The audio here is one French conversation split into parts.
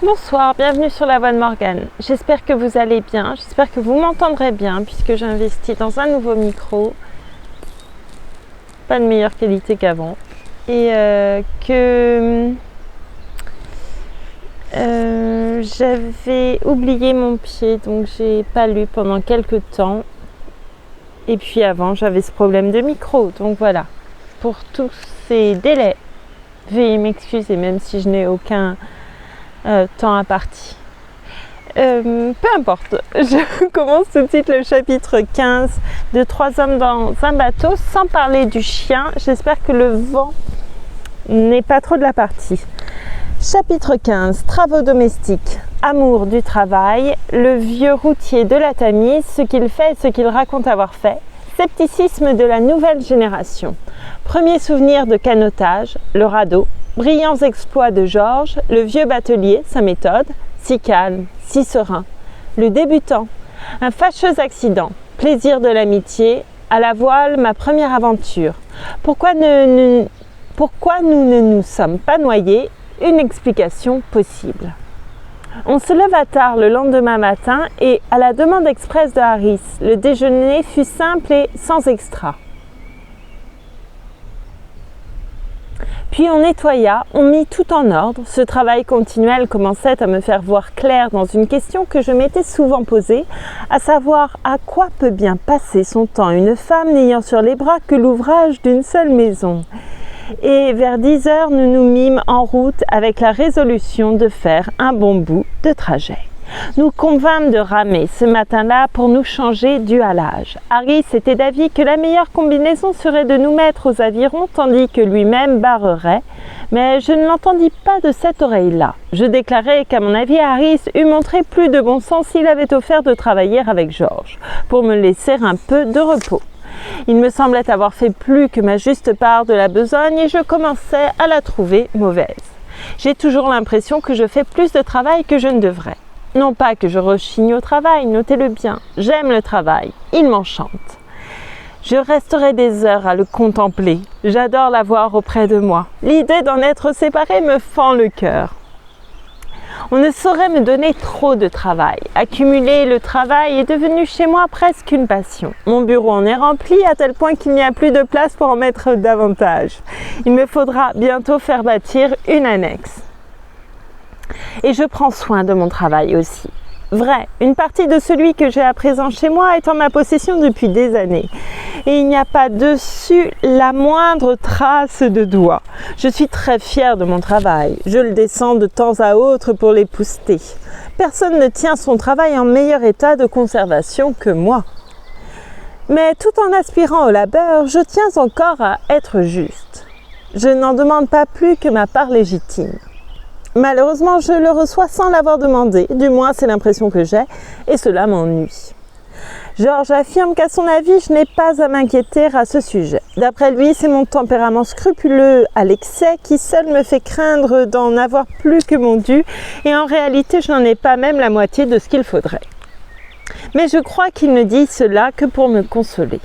Bonsoir, bienvenue sur la voix de Morgane. J'espère que vous allez bien, j'espère que vous m'entendrez bien puisque j'investis dans un nouveau micro. Pas de meilleure qualité qu'avant. Et que j'avais oublié mon pied, donc j'ai pas lu pendant quelques temps. Et puis avant, j'avais ce problème de micro, donc voilà. Pour tous ces délais, veuillez m'excuser même si je n'ai aucun temps imparti. Peu importe, je commence tout de suite le chapitre 15 de 3 hommes dans un bateau sans parler du chien. J'espère que le vent n'est pas trop de la partie. Chapitre 15, travaux domestiques, amour du travail, le vieux routier de la Tamise, ce qu'il fait et ce qu'il raconte avoir fait, scepticisme de la nouvelle génération, premier souvenir de canotage, le radeau, brillants exploits de Georges, le vieux batelier, sa méthode, si calme, si serein, le débutant, un fâcheux accident, plaisir de l'amitié, à la voile, ma première aventure. Pourquoi nous ne nous sommes pas noyés? Une explication possible. On se leva tard le lendemain matin et, à la demande expresse de Harris, le déjeuner fut simple et sans extra. Puis on nettoya, on mit tout en ordre. Ce travail continuel commençait à me faire voir clair dans une question que je m'étais souvent posée, à savoir à quoi peut bien passer son temps une femme n'ayant sur les bras que l'ouvrage d'une seule maison. Et vers 10 heures, nous nous mîmes en route avec la résolution de faire un bon bout de trajet. Nous convînmes de ramer ce matin-là pour nous changer du halage. Harris était d'avis que la meilleure combinaison serait de nous mettre aux avirons tandis que lui-même barrerait, mais je ne l'entendis pas de cette oreille-là. Je déclarai qu'à mon avis Harris eût montré plus de bon sens s'il avait offert de travailler avec Georges, pour me laisser un peu de repos. Il me semblait avoir fait plus que ma juste part de la besogne et je commençais à la trouver mauvaise. J'ai toujours l'impression que je fais plus de travail que je ne devrais. Non pas que je rechigne au travail, notez-le bien, j'aime le travail, il m'enchante. Je resterai des heures à le contempler, j'adore l'avoir auprès de moi. L'idée d'en être séparée me fend le cœur. On ne saurait me donner trop de travail. Accumuler le travail est devenu chez moi presque une passion. Mon bureau en est rempli à tel point qu'il n'y a plus de place pour en mettre davantage. Il me faudra bientôt faire bâtir une annexe. Et je prends soin de mon travail aussi. Vrai, une partie de celui que j'ai à présent chez moi est en ma possession depuis des années. Et il n'y a pas dessus la moindre trace de doigt. Je suis très fière de mon travail. Je le descends de temps à autre pour l'épousseter. Personne ne tient son travail en meilleur état de conservation que moi. Mais tout en aspirant au labeur, je tiens encore à être juste. Je n'en demande pas plus que ma part légitime. Malheureusement, je le reçois sans l'avoir demandé, du moins c'est l'impression que j'ai, et cela m'ennuie. Georges affirme qu'à son avis, je n'ai pas à m'inquiéter à ce sujet. D'après lui, c'est mon tempérament scrupuleux à l'excès qui seul me fait craindre d'en avoir plus que mon dû, et en réalité, je n'en ai pas même la moitié de ce qu'il faudrait. Mais je crois qu'il ne dit cela que pour me consoler.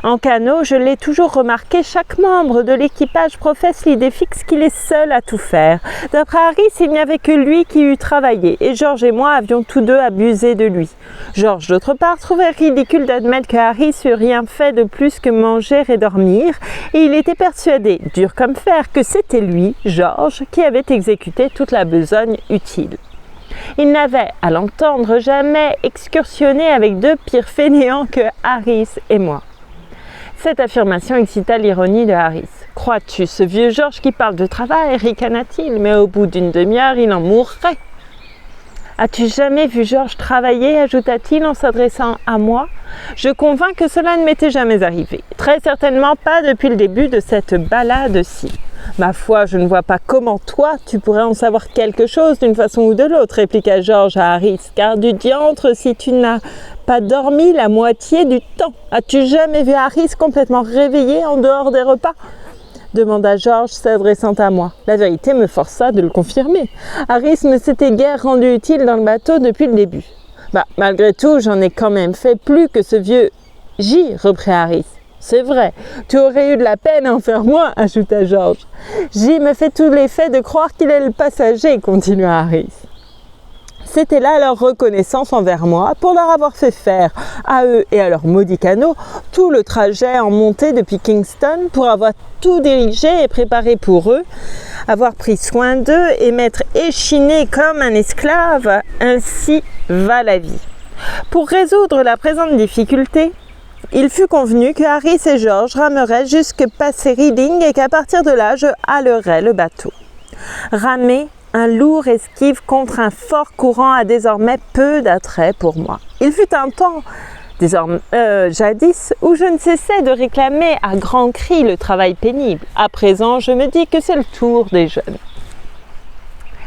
En canot, je l'ai toujours remarqué, chaque membre de l'équipage professe l'idée fixe qu'il est seul à tout faire. D'après Harris, il n'y avait que lui qui eût travaillé, et Georges et moi avions tous deux abusé de lui. Georges, d'autre part, trouvait ridicule d'admettre que Harris eût rien fait de plus que manger et dormir, et il était persuadé, dur comme fer, que c'était lui, Georges, qui avait exécuté toute la besogne utile. Il n'avait, à l'entendre, jamais excursionné avec deux pires fainéants que Harris et moi. Cette affirmation excita l'ironie de Harris. « Crois-tu, ce vieux Georges qui parle de travail, ricana-t-il, mais au bout d'une demi-heure, il en mourrait. »« As-tu jamais vu Georges travailler » ajouta-t-il en s'adressant à moi. Je convins que cela ne m'était jamais arrivé. Très certainement pas depuis le début de cette balade-ci. Ma foi, je ne vois pas comment toi, tu pourrais en savoir quelque chose d'une façon ou de l'autre, répliqua Georges à Harris, car du diantre si tu n'as pas dormi la moitié du temps. As-tu jamais vu Harris complètement réveillé en dehors des repas ? Demanda Georges s'adressant à moi. La vérité me força de le confirmer. Harris ne s'était guère rendu utile dans le bateau depuis le début. Malgré tout, j'en ai quand même fait plus que ce vieux J, reprit Harris. c'est vrai, tu aurais eu de la peine à en faire moins, ajouta George. Jim me fait tout l'effet de croire qu'il est le passager, continua Harris. C'était là leur reconnaissance envers moi pour leur avoir fait faire, à eux et à leur maudit canot, tout le trajet en montée depuis Kingston pour avoir tout dirigé et préparé pour eux, avoir pris soin d'eux et m'être échiné comme un esclave, ainsi va la vie. Pour résoudre la présente difficulté, il fut convenu que Harris et George rameraient jusque passer Reading et qu'à partir de là, je halerais le bateau. Ramer un lourd esquive contre un fort courant a désormais peu d'attrait pour moi. Il fut un temps, jadis, où je ne cessais de réclamer à grands cris le travail pénible. À présent, je me dis que c'est le tour des jeunes.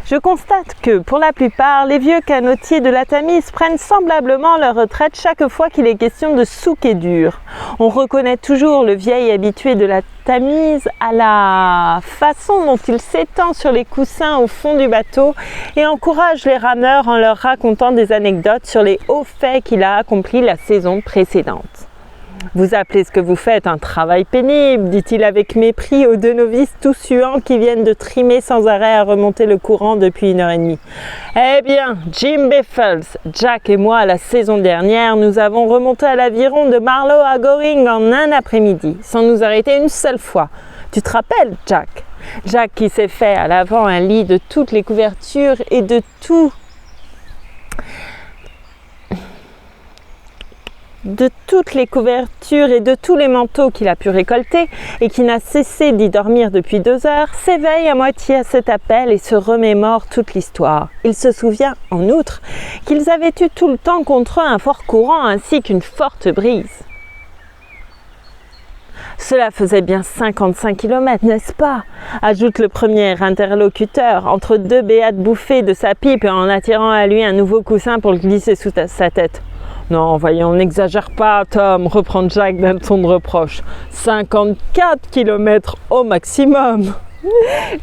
Je constate que, pour la plupart, les vieux canotiers de la Tamise prennent semblablement leur retraite chaque fois qu'il est question de souk et dur. On reconnaît toujours le vieil habitué de la Tamise à la façon dont il s'étend sur les coussins au fond du bateau et encourage les rameurs en leur racontant des anecdotes sur les hauts faits qu'il a accomplis la saison précédente. Vous appelez ce que vous faites un travail pénible, dit-il avec mépris aux deux novices tout suants qui viennent de trimer sans arrêt à remonter le courant depuis 1h30. Eh bien, Jim Biffles, Jack et moi, la saison dernière, nous avons remonté à l'aviron de Marlow à Goring en un après-midi, sans nous arrêter une seule fois. Tu te rappelles, Jack? Jack qui s'est fait à l'avant un lit de toutes les couvertures et de toutes les couvertures et de tous les manteaux qu'il a pu récolter et qui n'a cessé d'y dormir depuis 2 heures, s'éveille à moitié à cet appel et se remémore toute l'histoire. Il se souvient, en outre, qu'ils avaient eu tout le temps contre eux un fort courant ainsi qu'une forte brise. Cela faisait bien 55 km, n'est-ce pas? Ajoute le premier interlocuteur, entre 2 béates bouffées de sa pipe et en attirant à lui un nouveau coussin pour le glisser sous sa tête. Non, voyons, n'exagère pas, Tom, reprend Jack d'un ton de reproche. 54 km au maximum.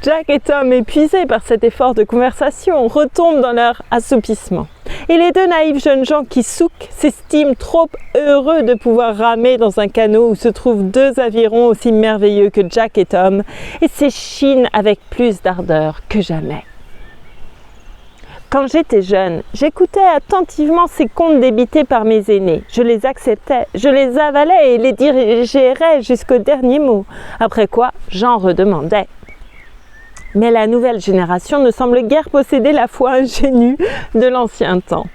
Jack et Tom, épuisés par cet effort de conversation, retombent dans leur assoupissement. Et les deux naïfs jeunes gens qui soukent s'estiment trop heureux de pouvoir ramer dans un canot où se trouvent 2 avirons aussi merveilleux que Jack et Tom et s'échinent avec plus d'ardeur que jamais. Quand j'étais jeune, j'écoutais attentivement ces contes débités par mes aînés. Je les acceptais, je les avalais et les digérais jusqu'au dernier mot. Après quoi, j'en redemandais. Mais la nouvelle génération ne semble guère posséder la foi ingénue de l'ancien temps.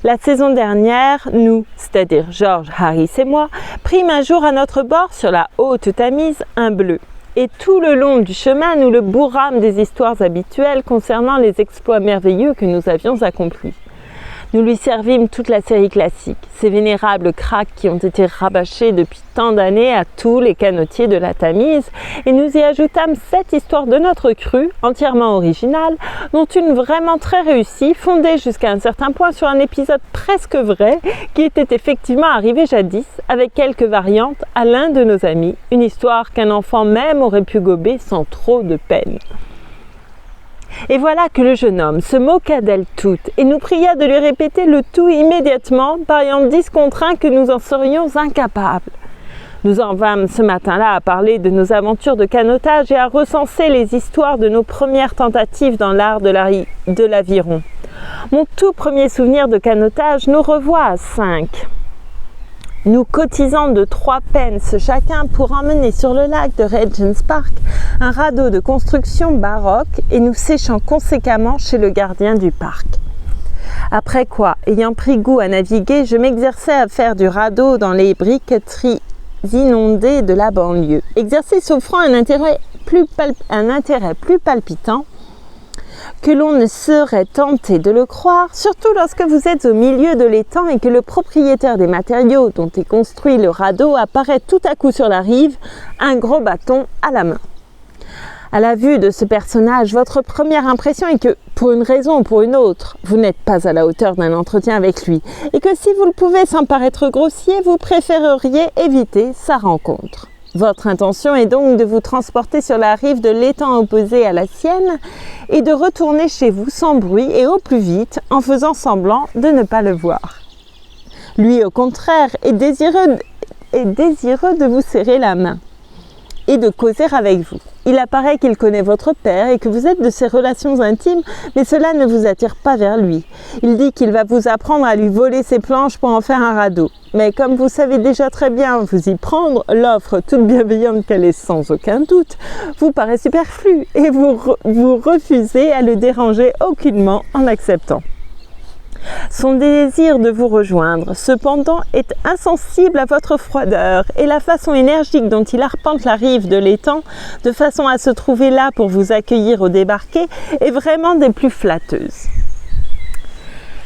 La saison dernière, nous, c'est-à-dire George, Harris et moi, prîmes un jour à notre bord sur la haute Tamise un bleu. Et tout le long du chemin, nous le bourrâmes des histoires habituelles concernant les exploits merveilleux que nous avions accomplis. Nous lui servimes toute la série classique, ces vénérables cracks qui ont été rabâchés depuis tant d'années à tous les canotiers de la Tamise, et nous y ajoutâmes 7 histoires de notre cru, entièrement originales, dont une vraiment très réussie, fondée jusqu'à un certain point sur un épisode presque vrai, qui était effectivement arrivé jadis, avec quelques variantes, à l'un de nos amis, une histoire qu'un enfant même aurait pu gober sans trop de peine. Et voilà que le jeune homme se moqua d'elles toutes et nous pria de lui répéter le tout immédiatement, pariant discontrait que nous en serions incapables. Nous en vîmes ce matin-là à parler de nos aventures de canotage et à recenser les histoires de nos premières tentatives dans l'art de l'aviron. Mon tout premier souvenir de canotage nous revoit à 5. Nous cotisant de 3 pence chacun pour emmener sur le lac de Regent's Park un radeau de construction baroque et nous séchant conséquemment chez le gardien du parc. Après quoi, ayant pris goût à naviguer, je m'exerçais à faire du radeau dans les briqueteries inondées de la banlieue. Exercice offrant un intérêt plus palpitant que l'on ne serait tenté de le croire, surtout lorsque vous êtes au milieu de l'étang et que le propriétaire des matériaux dont est construit le radeau apparaît tout à coup sur la rive, un gros bâton à la main. À la vue de ce personnage, votre première impression est que, pour une raison ou pour une autre, vous n'êtes pas à la hauteur d'un entretien avec lui et que si vous le pouvez sans paraître grossier, vous préféreriez éviter sa rencontre. Votre intention est donc de vous transporter sur la rive de l'étang opposé à la sienne et de retourner chez vous sans bruit et au plus vite en faisant semblant de ne pas le voir. Lui, au contraire, est est désireux de vous serrer la main et de causer avec vous. Il apparaît qu'il connaît votre père et que vous êtes de ses relations intimes, mais cela ne vous attire pas vers lui. Il dit qu'il va vous apprendre à lui voler ses planches pour en faire un radeau. Mais comme vous savez déjà très bien vous y prendre, l'offre toute bienveillante qu'elle est sans aucun doute vous paraît superflue et vous refusez à le déranger aucunement en acceptant. Son désir de vous rejoindre, cependant, est insensible à votre froideur et la façon énergique dont il arpente la rive de l'étang, de façon à se trouver là pour vous accueillir au débarquer, est vraiment des plus flatteuses.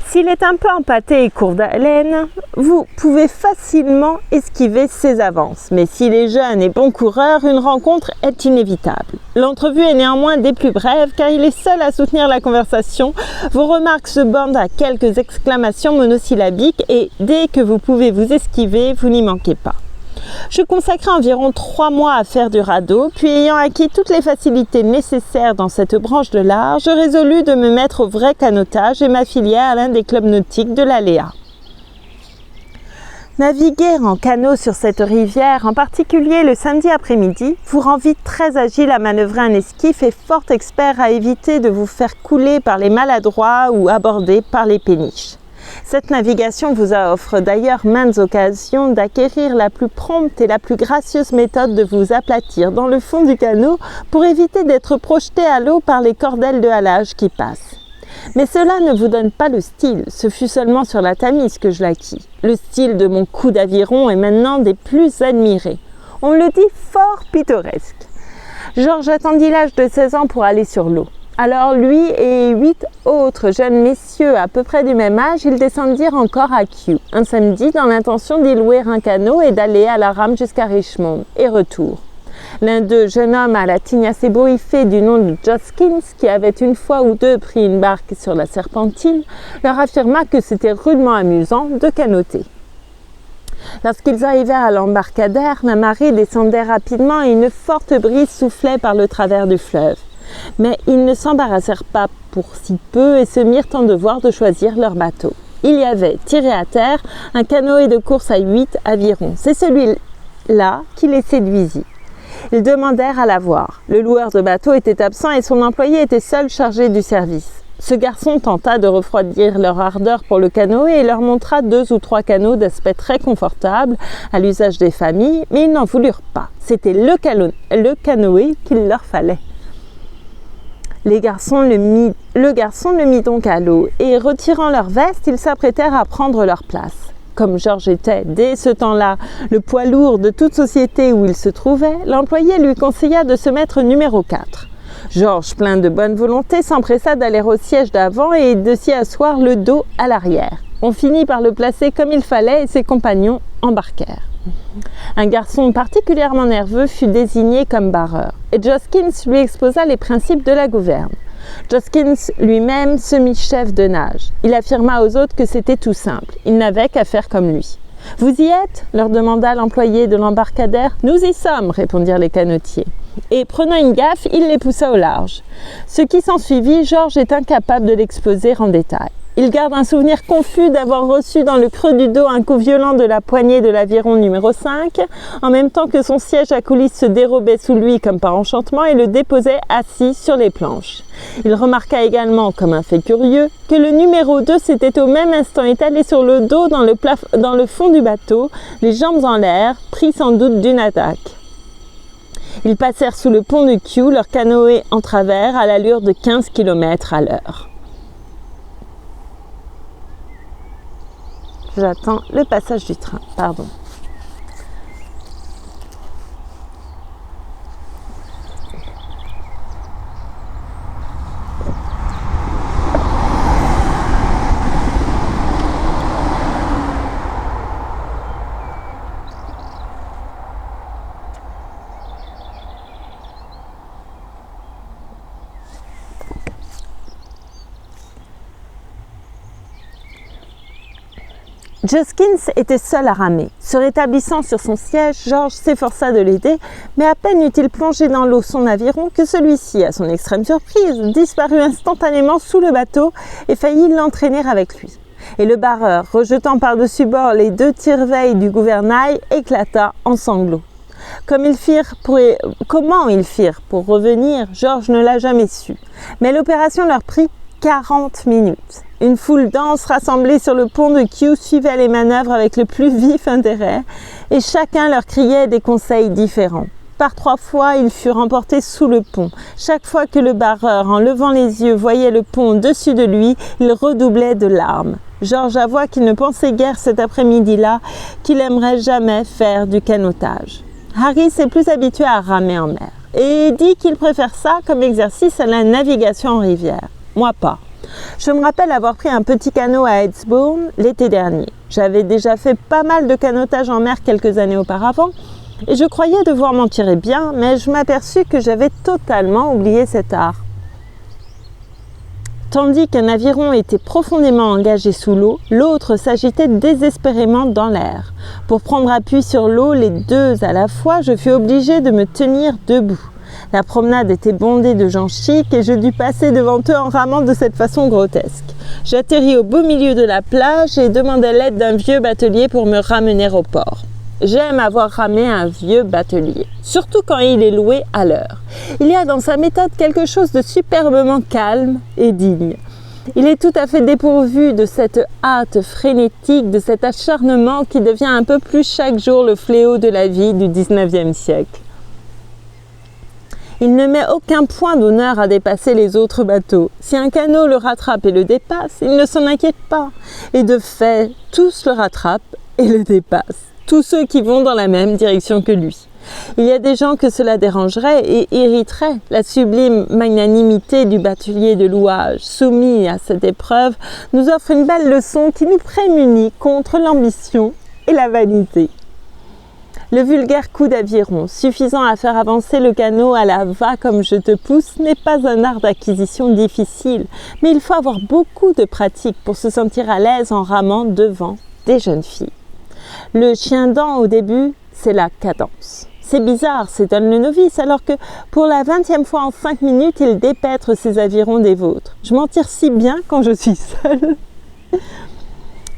S'il est un peu empâté et court d'haleine, vous pouvez facilement esquiver ses avances. Mais s'il est jeune et bon coureur, une rencontre est inévitable. L'entrevue est néanmoins des plus brèves car il est seul à soutenir la conversation. Vos remarques se bornent à quelques exclamations monosyllabiques et dès que vous pouvez vous esquiver, vous n'y manquez pas. Je consacrai environ 3 mois à faire du radeau, puis ayant acquis toutes les facilités nécessaires dans cette branche de l'art, je résolus de me mettre au vrai canotage et m'affiliai à l'un des clubs nautiques de l'Aléa. Naviguer en canot sur cette rivière, en particulier le samedi après-midi, vous rend vite très agile à manœuvrer un esquif et fort expert à éviter de vous faire couler par les maladroits ou aborder par les péniches. Cette navigation vous offre d'ailleurs maintes occasions d'acquérir la plus prompte et la plus gracieuse méthode de vous aplatir dans le fond du canot pour éviter d'être projeté à l'eau par les cordelles de halage qui passent. Mais cela ne vous donne pas le style, ce fut seulement sur la Tamise que je l'acquis. Le style de mon coup d'aviron est maintenant des plus admirés. On le dit fort pittoresque. Georges attendit l'âge de 16 ans pour aller sur l'eau. Alors lui et 8 autres jeunes messieurs à peu près du même âge, ils descendirent encore à Kew, un samedi, dans l'intention d'y louer un canot et d'aller à la rame jusqu'à Richmond, et retour. L'un d'eux, jeune homme à la tignasse ébouriffée du nom de Joskins, qui avait une fois ou deux pris une barque sur la Serpentine, leur affirma que c'était rudement amusant de canoter. Lorsqu'ils arrivèrent à l'embarcadère, la marée descendait rapidement et une forte brise soufflait par le travers du fleuve. Mais ils ne s'embarrassèrent pas pour si peu et se mirent en devoir de choisir leur bateau. Il y avait, tiré à terre, un canoë de course à 8 avirons. C'est celui-là qui les séduisit. Ils demandèrent à la voir. Le loueur de bateau était absent et son employé était seul chargé du service. Ce garçon tenta de refroidir leur ardeur pour le canoë et leur montra 2 ou 3 canots d'aspect très confortable à l'usage des familles, mais ils n'en voulurent pas. C'était le canoë qu'il leur fallait. Le garçon le mit donc à l'eau et, retirant leurs vestes, ils s'apprêtèrent à prendre leur place. Comme Georges était, dès ce temps-là, le poids lourd de toute société où il se trouvait, l'employé lui conseilla de se mettre numéro 4. Georges, plein de bonne volonté, s'empressa d'aller au siège d'avant et de s'y asseoir le dos à l'arrière. On finit par le placer comme il fallait et ses compagnons embarquèrent. Un garçon particulièrement nerveux fut désigné comme barreur, et Joskins lui exposa les principes de la gouverne. Joskins lui-même se mit chef de nage. Il affirma aux autres que c'était tout simple, ils n'avaient qu'à faire comme lui. « Vous y êtes ?» leur demanda l'employé de l'embarcadère. « Nous y sommes !» répondirent les canotiers. Et prenant une gaffe, il les poussa au large. Ce qui s'ensuivit, Georges est incapable de l'exposer en détail. Il garde un souvenir confus d'avoir reçu dans le creux du dos un coup violent de la poignée de l'aviron numéro 5, en même temps que son siège à coulisses se dérobait sous lui comme par enchantement et le déposait assis sur les planches. Il remarqua également, comme un fait curieux, que le numéro 2 s'était au même instant étalé sur le dos dans le fond du bateau, les jambes en l'air, pris sans doute d'une attaque. Ils passèrent sous le pont de Kew, leur canoë en travers, à l'allure de 15 km à l'heure. J'attends le passage du train, pardon. Joskins était seul à ramer. Se rétablissant sur son siège, Georges s'efforça de l'aider, mais à peine eut-il plongé dans l'eau son aviron que celui-ci, à son extrême surprise, disparut instantanément sous le bateau et faillit l'entraîner avec lui. Et le barreur, rejetant par-dessus bord les 2 tire-veilles du gouvernail, éclata en sanglots. Comment ils firent pour revenir, Georges ne l'a jamais su. Mais l'opération leur prit 40 minutes. Une foule dense rassemblée sur le pont de Kew suivait les manœuvres avec le plus vif intérêt et chacun leur criait des conseils différents. Par 3 fois, ils furent emportés sous le pont. Chaque fois que le barreur, en levant les yeux, voyait le pont au-dessus de lui, il redoublait de larmes. Georges avoua qu'il ne pensait guère cet après-midi-là qu'il aimerait jamais faire du canotage. Harry s'est plus habitué à ramer en mer et dit qu'il préfère ça comme exercice à la navigation en rivière. Moi pas. Je me rappelle avoir pris un petit canot à Edsbourne l'été dernier. J'avais déjà fait pas mal de canotage en mer quelques années auparavant et je croyais devoir m'en tirer bien, mais je m'aperçus que j'avais totalement oublié cet art. Tandis qu'un aviron était profondément engagé sous l'eau, l'autre s'agitait désespérément dans l'air. Pour prendre appui sur l'eau, les 2 à la fois, je fus obligée de me tenir debout. La promenade était bondée de gens chics et je dus passer devant eux en ramant de cette façon grotesque. J'atterris au beau milieu de la plage et demandai l'aide d'un vieux batelier pour me ramener au port. J'aime avoir ramé un vieux batelier, surtout quand il est loué à l'heure. Il y a dans sa méthode quelque chose de superbement calme et digne. Il est tout à fait dépourvu de cette hâte frénétique, de cet acharnement qui devient un peu plus chaque jour le fléau de la vie du XIXe siècle. Il ne met aucun point d'honneur à dépasser les autres bateaux. Si un canot le rattrape et le dépasse, il ne s'en inquiète pas. Et de fait, tous le rattrapent et le dépassent. Tous ceux qui vont dans la même direction que lui. Il y a des gens que cela dérangerait et irriterait. La sublime magnanimité du batelier de louage, soumis à cette épreuve, nous offre une belle leçon qui nous prémunit contre l'ambition et la vanité. Le vulgaire coup d'aviron, suffisant à faire avancer le canot à la « va comme je te pousse », n'est pas un art d'acquisition difficile, mais il faut avoir beaucoup de pratique pour se sentir à l'aise en ramant devant des jeunes filles. Le chien-dent au début, c'est la cadence. C'est bizarre, s'étonne le novice, alors que pour la 20e fois en 5 minutes, il dépêtre ses avirons des vôtres. Je m'en tire si bien quand je suis seule.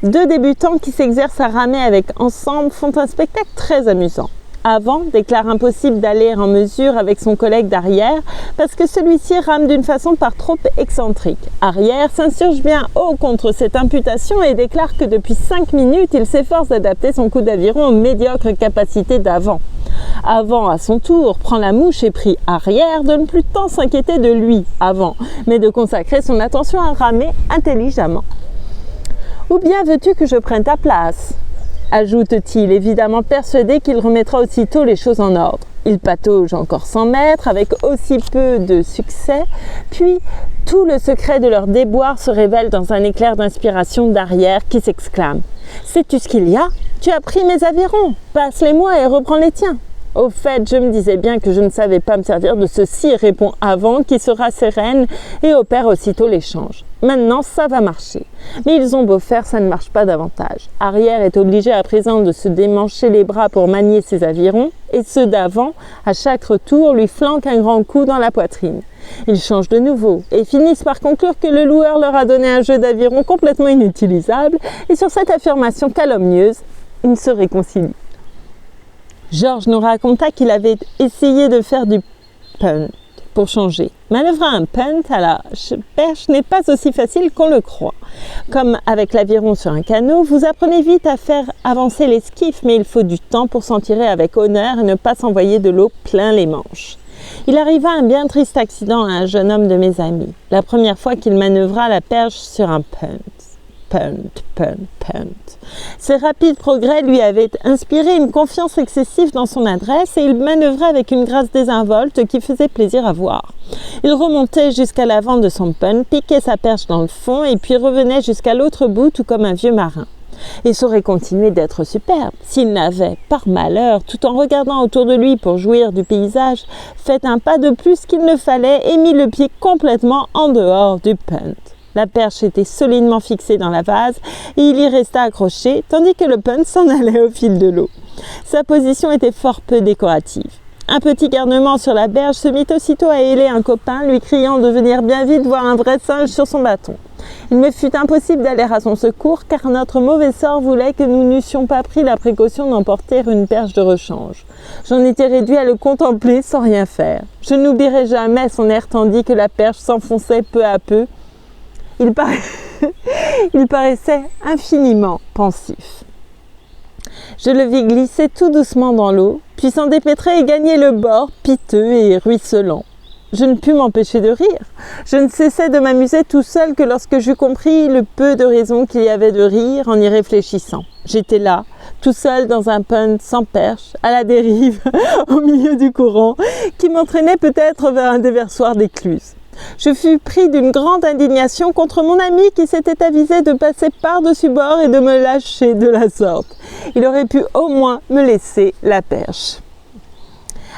2 débutants qui s'exercent à ramer avec ensemble font un spectacle très amusant. Avant déclare impossible d'aller en mesure avec son collègue d'arrière parce que celui-ci rame d'une façon par trop excentrique. Arrière s'insurge bien haut contre cette imputation et déclare que depuis 5 minutes, il s'efforce d'adapter son coup d'aviron aux médiocres capacités d'avant. Avant, à son tour, prend la mouche et prie arrière de ne plus tant s'inquiéter de lui, avant, mais de consacrer son attention à ramer intelligemment. « Ou bien veux-tu que je prenne ta place ?» ajoute-t-il, évidemment persuadé qu'il remettra aussitôt les choses en ordre. Il patauge encore 100 mètres avec aussi peu de succès, puis tout le secret de leur déboire se révèle dans un éclair d'inspiration d'arrière qui s'exclame « Sais-tu ce qu'il y a ? Tu as pris mes avirons, passe-les-moi et reprends les tiens !» Au fait, je me disais bien que je ne savais pas me servir de ceci, répond Avant, qui sera sereine et opère aussitôt l'échange. Maintenant, ça va marcher. Mais ils ont beau faire, ça ne marche pas davantage. Arrière est obligé à présent de se démancher les bras pour manier ses avirons, et ceux d'avant, à chaque retour, lui flanquent un grand coup dans la poitrine. Ils changent de nouveau et finissent par conclure que le loueur leur a donné un jeu d'aviron complètement inutilisable, et sur cette affirmation calomnieuse, ils se réconcilient. Georges nous raconta qu'il avait essayé de faire du punt pour changer. Manœuvrer un punt à la perche n'est pas aussi facile qu'on le croit. Comme avec l'aviron sur un canot, vous apprenez vite à faire avancer l'esquif, mais il faut du temps pour s'en tirer avec honneur et ne pas s'envoyer de l'eau plein les manches. Il arriva un bien triste accident à un jeune homme de mes amis, la première fois qu'il manœuvra la perche sur un punt. Ses rapides progrès lui avaient inspiré une confiance excessive dans son adresse et il manœuvrait avec une grâce désinvolte qui faisait plaisir à voir. Il remontait jusqu'à l'avant de son punt, piquait sa perche dans le fond et puis revenait jusqu'à l'autre bout tout comme un vieux marin. Il saurait continuer d'être superbe s'il n'avait, par malheur, tout en regardant autour de lui pour jouir du paysage, fait un pas de plus qu'il ne fallait et mis le pied complètement en dehors du punt. La perche était solidement fixée dans la vase et il y resta accroché, tandis que le punt s'en allait au fil de l'eau. Sa position était fort peu décorative. Un petit garnement sur la berge se mit aussitôt à héler un copain, lui criant de venir bien vite voir un vrai singe sur son bâton. Il me fut impossible d'aller à son secours car notre mauvais sort voulait que nous n'eussions pas pris la précaution d'emporter une perche de rechange. J'en étais réduit à le contempler sans rien faire. Je n'oublierai jamais son air tandis que la perche s'enfonçait peu à peu. Il paraissait infiniment pensif. Je le vis glisser tout doucement dans l'eau, puis s'en dépêtrer et gagner le bord, piteux et ruisselant. Je ne pus m'empêcher de rire. Je ne cessais de m'amuser tout seul que lorsque j'eus compris le peu de raison qu'il y avait de rire en y réfléchissant. J'étais là, tout seul dans un punt sans perche, à la dérive, au milieu du courant, qui m'entraînait peut-être vers un déversoir d'écluse. Je fus pris d'une grande indignation contre mon ami qui s'était avisé de passer par-dessus bord et de me lâcher de la sorte. Il aurait pu au moins me laisser la perche.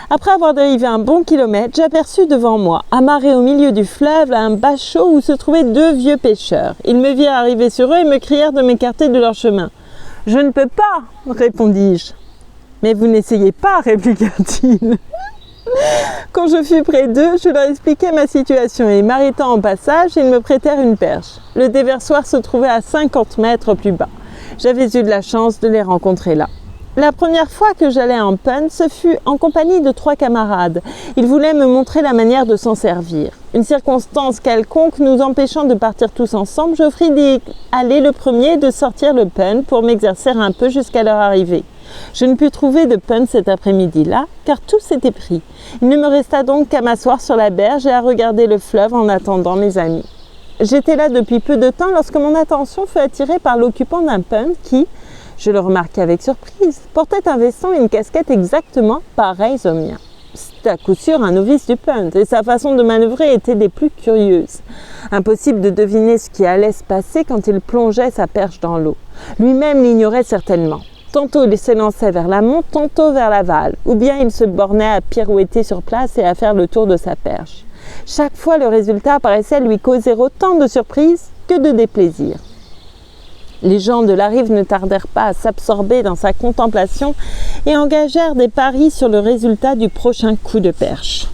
Après avoir dérivé un bon kilomètre, j'aperçus devant moi, amarré au milieu du fleuve, un bachot où se trouvaient 2 vieux pêcheurs. Ils me virent arriver sur eux et me crièrent de m'écarter de leur chemin. « Je ne peux pas !» répondis-je. « Mais vous n'essayez pas !» répliqua-t-il. Quand je fus près d'eux, je leur expliquai ma situation et m'arrêtant en passage, ils me prêtèrent une perche. Le déversoir se trouvait à 50 mètres plus bas. J'avais eu de la chance de les rencontrer là. La première fois que j'allais en punt, ce fut en compagnie de 3 camarades. Ils voulaient me montrer la manière de s'en servir. Une circonstance quelconque nous empêchant de partir tous ensemble, j'offris d'y aller le premier et de sortir le punt pour m'exercer un peu jusqu'à leur arrivée. Je ne pus trouver de punt cet après-midi-là, car tout s'était pris. Il ne me resta donc qu'à m'asseoir sur la berge et à regarder le fleuve en attendant mes amis. J'étais là depuis peu de temps lorsque mon attention fut attirée par l'occupant d'un punt qui, je le remarquai avec surprise, portait un veston et une casquette exactement pareils aux miens. C'était à coup sûr un novice du punt, et sa façon de manœuvrer était des plus curieuses. Impossible de deviner ce qui allait se passer quand il plongeait sa perche dans l'eau. Lui-même l'ignorait certainement. Tantôt il s'élançait vers l'amont, tantôt vers l'aval, ou bien il se bornait à pirouetter sur place et à faire le tour de sa perche. Chaque fois, le résultat paraissait lui causer autant de surprise que de déplaisir. Les gens de la rive ne tardèrent pas à s'absorber dans sa contemplation et engagèrent des paris sur le résultat du prochain coup de perche.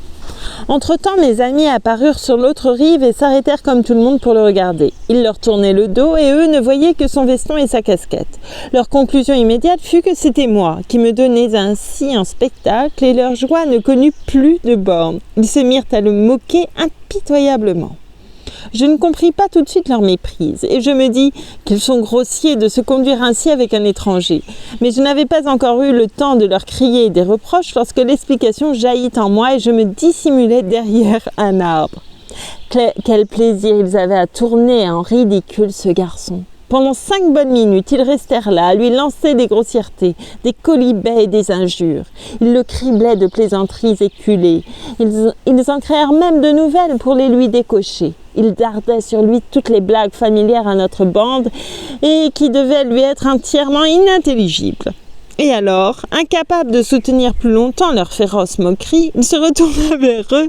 Entre-temps, mes amis apparurent sur l'autre rive et s'arrêtèrent comme tout le monde pour le regarder. Il leur tournait le dos et eux ne voyaient que son veston et sa casquette. Leur conclusion immédiate fut que c'était moi qui me donnais ainsi un spectacle et leur joie ne connut plus de bornes. Ils se mirent à le moquer impitoyablement. Je ne compris pas tout de suite leur méprise et je me dis qu'ils sont grossiers de se conduire ainsi avec un étranger. Mais je n'avais pas encore eu le temps de leur crier des reproches lorsque l'explication jaillit en moi et je me dissimulais derrière un arbre. Quel plaisir ils avaient à tourner en ridicule ce garçon. Pendant 5 bonnes minutes, ils restèrent là, à lui lancer des grossièretés, des quolibets et des injures. Ils le criblaient de plaisanteries éculées. Ils en créèrent même de nouvelles pour les lui décocher. Ils dardaient sur lui toutes les blagues familières à notre bande et qui devaient lui être entièrement inintelligibles. Et alors, incapable de soutenir plus longtemps leurs féroces moqueries, il se retourna vers eux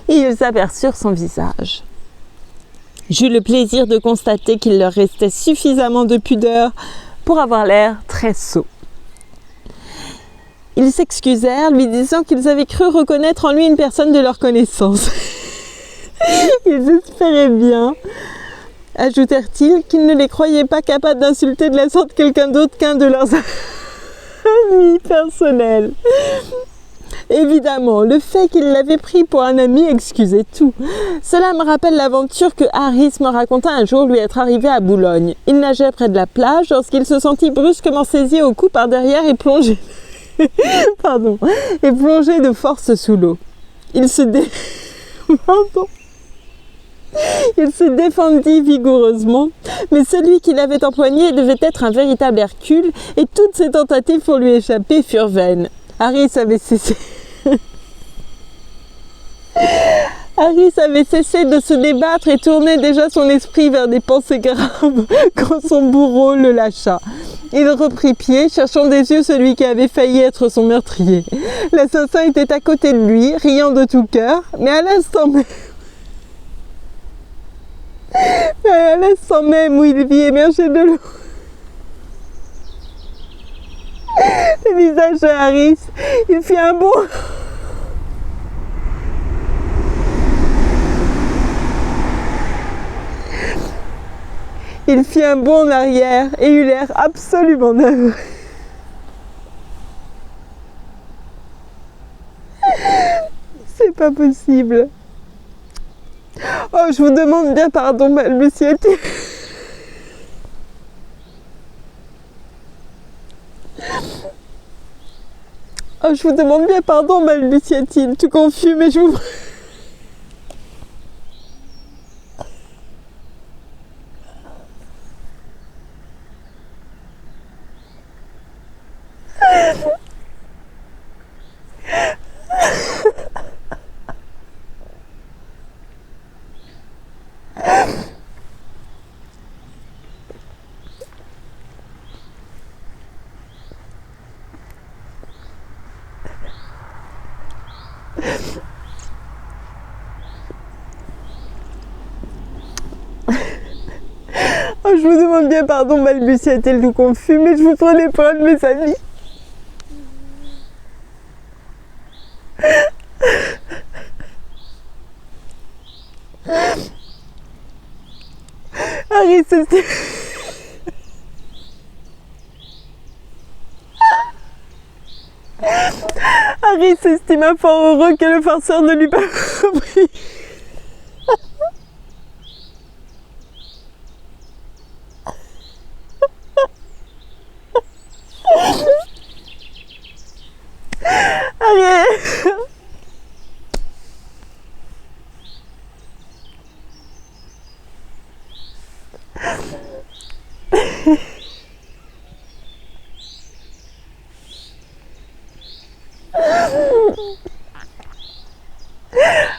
et ils aperçurent son visage. J'eus le plaisir de constater qu'il leur restait suffisamment de pudeur pour avoir l'air très sot. Ils s'excusèrent, lui disant qu'ils avaient cru reconnaître en lui une personne de leur connaissance. Ils espéraient bien, ajoutèrent-ils, qu'ils ne les croyaient pas capables d'insulter de la sorte quelqu'un d'autre qu'un de leurs amis personnels. Évidemment, le fait qu'il l'avait pris pour un ami excusait tout. Cela me rappelle l'aventure que Harris me raconta un jour lui être arrivé à Boulogne. Il nageait près de la plage lorsqu'il se sentit brusquement saisi au cou par derrière et plongé de force sous l'eau. Il se défendit vigoureusement, mais celui qui l'avait empoigné devait être un véritable Hercule et toutes ses tentatives pour lui échapper furent vaines. Harris avait cessé de se débattre et tournait déjà son esprit vers des pensées graves quand son bourreau le lâcha. Il reprit pied, cherchant des yeux celui qui avait failli être son meurtrier. L'assassin était à côté de lui, riant de tout cœur, mais à l'instant même où il vit émerger de l'eau le visage de Harris, il fit un bond Il fit un bond en arrière et eut l'air absolument navré. C'est pas possible. Oh, je vous demande bien pardon, balbutia-t-il. Oh, je vous demande bien pardon, balbutia-t-il, tout confus, mais je vous... Oh, je vous demande bien pardon, balbutia-t-il tout confus, mais je vous prenais pour un de mes amis. Harry s'estima fort heureux que le farceur ne l'eût pas compris.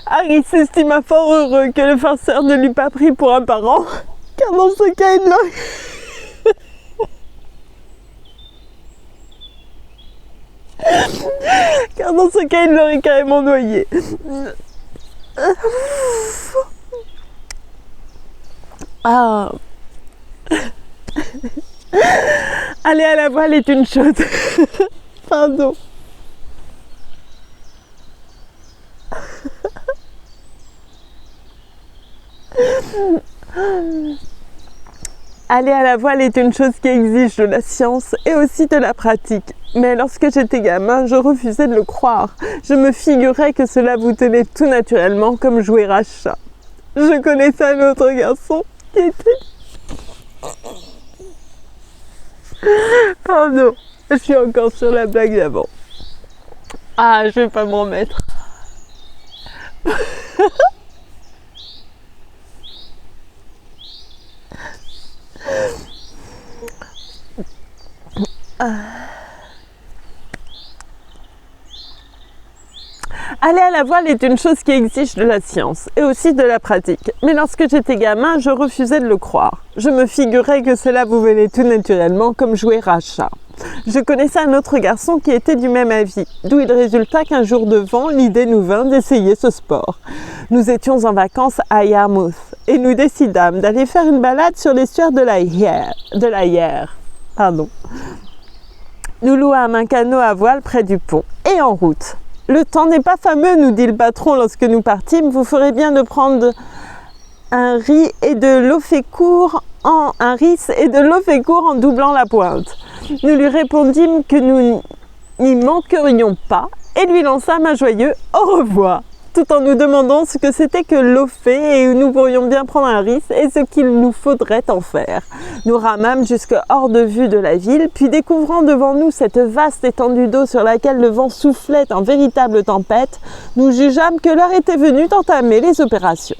Harry s'estima fort heureux que le farceur ne l'eût pas pris pour un parent, car dans ce cas il l'aurait... car dans ce cas il l'aurait carrément noyé. Ah. Aller à la voile est une chose. Pardon. Aller à la voile est une chose qui exige de la science et aussi de la pratique. Mais lorsque j'étais gamin, je refusais de le croire. Je me figurais que cela vous tenait tout naturellement comme jouer à chat. Je connaissais un autre garçon qui était... Pardon, je suis encore sur la blague d'avant. Ah, je vais pas m'en remettre. Aller à la voile est une chose qui exige de la science et aussi de la pratique. Mais lorsque j'étais gamin, je refusais de le croire. Je me figurais que cela vous venait tout naturellement comme jouer à chat. Je connaissais un autre garçon qui était du même avis, d'où il résulta qu'un jour de vent, l'idée nous vint d'essayer ce sport. Nous étions en vacances à Yarmouth et nous décidâmes d'aller faire une balade sur l'estuaire de la Yare. Nous louâmes un canot à voile près du pont et en route. Le temps n'est pas fameux, nous dit le patron lorsque nous partîmes. Vous ferez bien de prendre un riz et de l'eau fait court en doublant la pointe. Nous lui répondîmes que nous n'y manquerions pas et lui lançâmes un joyeux au revoir, tout en nous demandant ce que c'était que l'eau fait et où nous pourrions bien prendre un riz et ce qu'il nous faudrait en faire. Nous ramâmes jusque hors de vue de la ville, puis découvrant devant nous cette vaste étendue d'eau sur laquelle le vent soufflait en véritable tempête, nous jugeâmes que l'heure était venue d'entamer les opérations.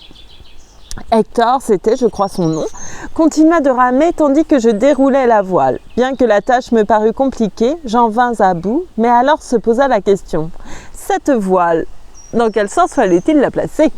Hector, c'était je crois son nom, continua de ramer tandis que je déroulais la voile. Bien que la tâche me parût compliquée, j'en vins à bout, mais alors se posa la question. Cette voile, dans quel sens fallait-il la placer ?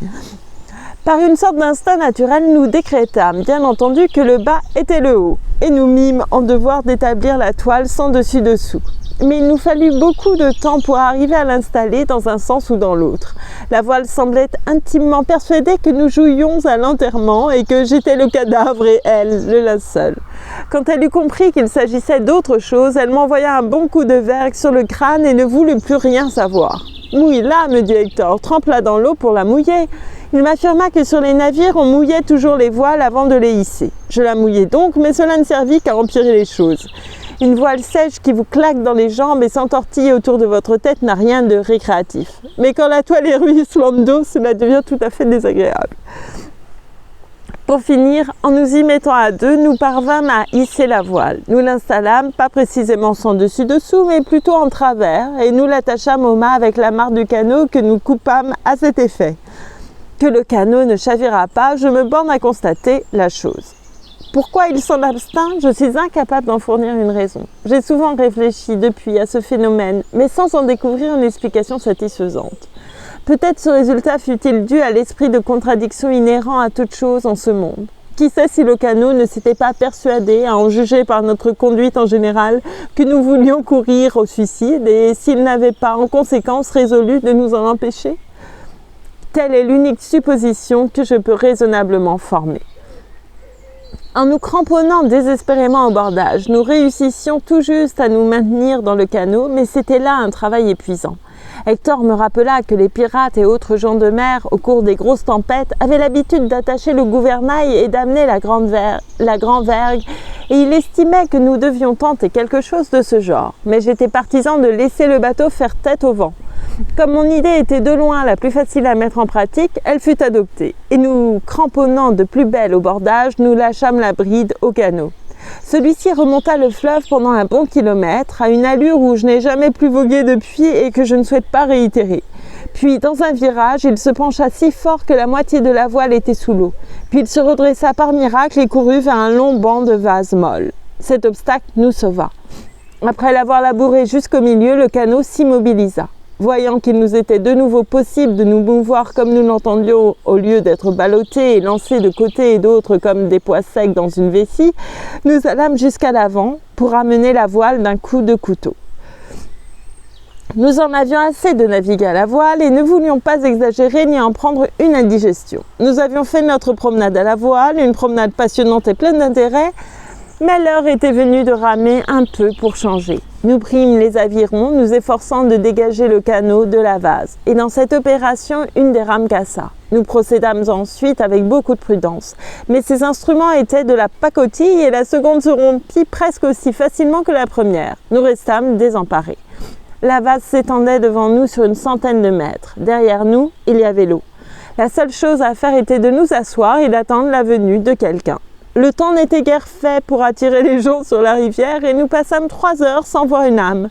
Par une sorte d'instinct naturel, nous décrétâmes, bien entendu, que le bas était le haut, et nous mîmes en devoir d'établir la toile sans dessus-dessous. Mais il nous fallut beaucoup de temps pour arriver à l'installer dans un sens ou dans l'autre. La voile semblait intimement persuadée que nous jouions à l'enterrement et que j'étais le cadavre et elle, le linceul. Quand elle eut compris qu'il s'agissait d'autre chose, elle m'envoya un bon coup de vergue sur le crâne et ne voulut plus rien savoir. « Mouille-la, me dit Hector, trempe-la dans l'eau pour la mouiller. » Il m'affirma que sur les navires, on mouillait toujours les voiles avant de les hisser. Je la mouillais donc, mais cela ne servit qu'à empirer les choses. Une voile sèche qui vous claque dans les jambes et s'entortille autour de votre tête n'a rien de récréatif. Mais quand la toile est ruisselante d'eau, cela devient tout à fait désagréable. Pour finir, en nous y mettant à deux, nous parvînmes à hisser la voile. Nous l'installâmes, pas précisément sans dessus-dessous, mais plutôt en travers, et nous l'attachâmes au mât avec la marre du canot que nous coupâmes à cet effet. Que le canot ne chavira pas, je me borne à constater la chose. Pourquoi il s'en abstint? Je suis incapable d'en fournir une raison. J'ai souvent réfléchi depuis à ce phénomène, mais sans en découvrir une explication satisfaisante. Peut-être ce résultat fut-il dû à l'esprit de contradiction inhérent à toute chose en ce monde. Qui sait si le canot ne s'était pas persuadé, à en juger par notre conduite en général, que nous voulions courir au suicide et s'il n'avait pas en conséquence résolu de nous en empêcher? Telle est l'unique supposition que je peux raisonnablement former. En nous cramponnant désespérément au bordage, nous réussissions tout juste à nous maintenir dans le canot, mais c'était là un travail épuisant. Hector me rappela que les pirates et autres gens de mer, au cours des grosses tempêtes, avaient l'habitude d'attacher le gouvernail et d'amener la grande vergue, et il estimait que nous devions tenter quelque chose de ce genre. Mais j'étais partisan de laisser le bateau faire tête au vent. Comme mon idée était de loin la plus facile à mettre en pratique, elle fut adoptée, et nous cramponnant de plus belle au bordage, nous lâchâmes la bride au canot. Celui-ci remonta le fleuve pendant un bon kilomètre, à une allure où je n'ai jamais plus vogué depuis et que je ne souhaite pas réitérer. Puis, dans un virage, il se pencha si fort que la moitié de la voile était sous l'eau. Puis il se redressa par miracle et courut vers un long banc de vase molle. Cet obstacle nous sauva. Après l'avoir labouré jusqu'au milieu, le canot s'immobilisa. Voyant qu'il nous était de nouveau possible de nous mouvoir comme nous l'entendions au lieu d'être ballottés et lancés de côté et d'autre comme des pois secs dans une vessie, nous allâmes jusqu'à l'avant pour amener la voile d'un coup de couteau. Nous en avions assez de naviguer à la voile et ne voulions pas exagérer ni en prendre une indigestion. Nous avions fait notre promenade à la voile, une promenade passionnante et pleine d'intérêt, mais l'heure était venue de ramer un peu pour changer. Nous prîmes les avirons, nous efforçant de dégager le canot de la vase. Et dans cette opération, une des rames cassa. Nous procédâmes ensuite avec beaucoup de prudence. Mais ces instruments étaient de la pacotille et la seconde se rompit presque aussi facilement que la première. Nous restâmes désemparés. La vase s'étendait devant nous sur une centaine de mètres. Derrière nous, il y avait l'eau. La seule chose à faire était de nous asseoir et d'attendre la venue de quelqu'un. Le temps n'était guère fait pour attirer les gens sur la rivière et nous passâmes 3 heures sans voir une âme.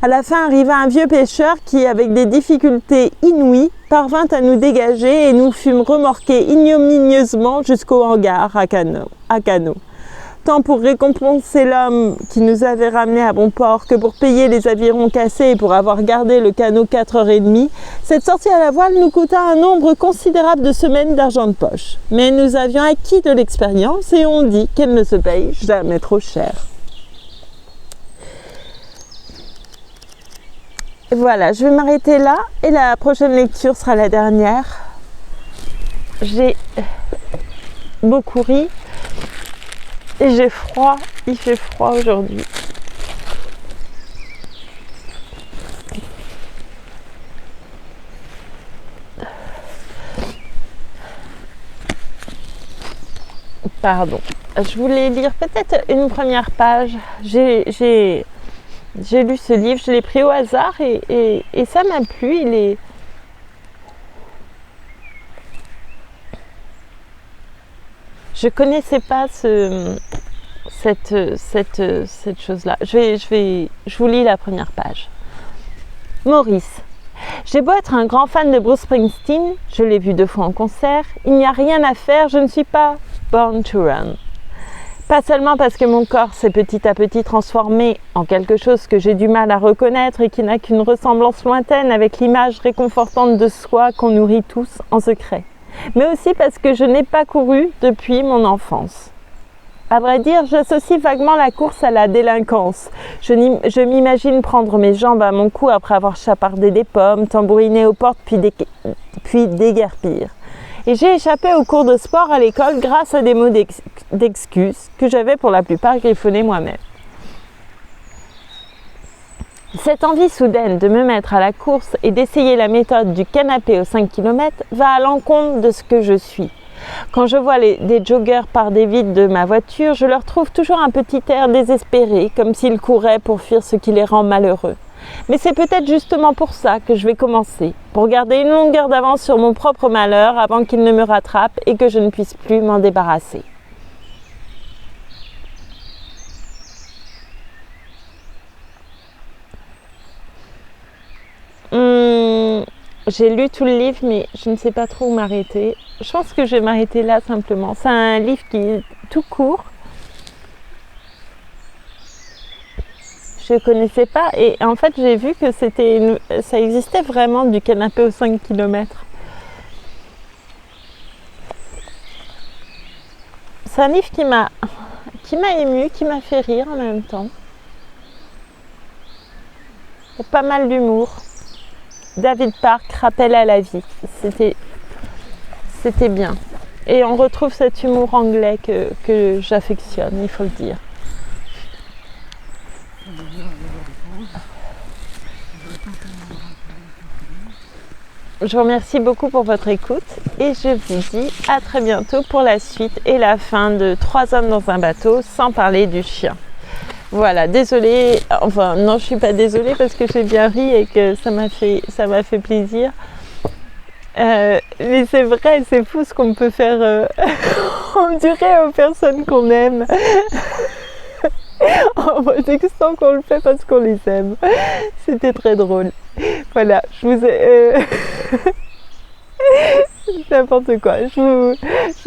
À la fin arriva un vieux pêcheur qui, avec des difficultés inouïes, parvint à nous dégager et nous fûmes remorqués ignominieusement jusqu'au hangar à canot. Tant pour récompenser l'homme qui nous avait ramenés à bon port que pour payer les avirons cassés et pour avoir gardé le canot 4h30, cette sortie à la voile nous coûta un nombre considérable de semaines d'argent de poche. Mais nous avions acquis de l'expérience et on dit qu'elle ne se paye jamais trop cher. Et voilà, je vais m'arrêter là et la prochaine lecture sera la dernière. J'ai beaucoup ri. Et j'ai froid, il fait froid aujourd'hui. Pardon. Je voulais lire peut-être une première page. J'ai lu ce livre, je l'ai pris au hasard et ça m'a plu. Il est... Je connaissais pas cette chose-là. Je vous lis la première page. Maurice. J'ai beau être un grand fan de Bruce Springsteen, je l'ai vu 2 fois en concert, il n'y a rien à faire, je ne suis pas born to run. Pas seulement parce que mon corps s'est petit à petit transformé en quelque chose que j'ai du mal à reconnaître et qui n'a qu'une ressemblance lointaine avec l'image réconfortante de soi qu'on nourrit tous en secret. Mais aussi parce que je n'ai pas couru depuis mon enfance. À vrai dire, j'associe vaguement la course à la délinquance. Je m'imagine prendre mes jambes à mon cou après avoir chapardé des pommes, tambouriné aux portes, puis déguerpir. Et j'ai échappé aux cours de sport à l'école grâce à des mots d'excuses que j'avais pour la plupart griffonnés moi-même. Cette envie soudaine de me mettre à la course et d'essayer la méthode du canapé aux 5 km va à l'encontre de ce que je suis. Quand je vois des joggeurs par des vitres de ma voiture, je leur trouve toujours un petit air désespéré, comme s'ils couraient pour fuir ce qui les rend malheureux. Mais c'est peut-être justement pour ça que je vais commencer, pour garder une longueur d'avance sur mon propre malheur avant qu'il ne me rattrape et que je ne puisse plus m'en débarrasser. J'ai lu tout le livre, mais je ne sais pas trop où m'arrêter. Je pense que je vais m'arrêter là simplement. C'est un livre qui est tout court. Je ne connaissais pas et en fait j'ai vu que ça existait vraiment du canapé aux 5 km. C'est un livre qui m'a ému, qui m'a fait rire en même temps. Il y a pas mal d'humour. David Park, Rappel à la vie. C'était bien. Et on retrouve cet humour anglais que j'affectionne, il faut le dire. Je vous remercie beaucoup pour votre écoute et je vous dis à très bientôt pour la suite et la fin de 3 hommes dans un bateau, sans parler du chien. Voilà, désolée, enfin non, je suis pas désolée parce que j'ai bien ri et que ça m'a fait plaisir. Mais c'est vrai, c'est fou ce qu'on peut faire endurer aux personnes qu'on aime. En prétextant qu'on le fait parce qu'on les aime. C'était très drôle. Voilà, je vous ai... n'importe quoi. Je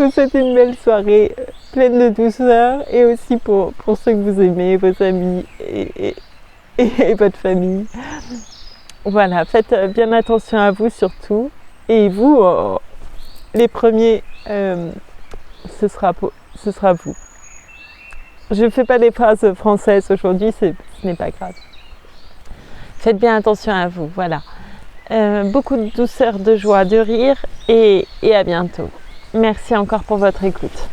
vous souhaite une belle soirée pleine de douceur et aussi pour ceux que vous aimez, vos amis et votre famille. Voilà, faites bien attention à vous surtout. Et vous, les premiers, ce sera vous. Je ne fais pas des phrases françaises aujourd'hui, ce n'est pas grave. Faites bien attention à vous, voilà. Beaucoup de douceur, de joie, de rire et à bientôt. Merci encore pour votre écoute.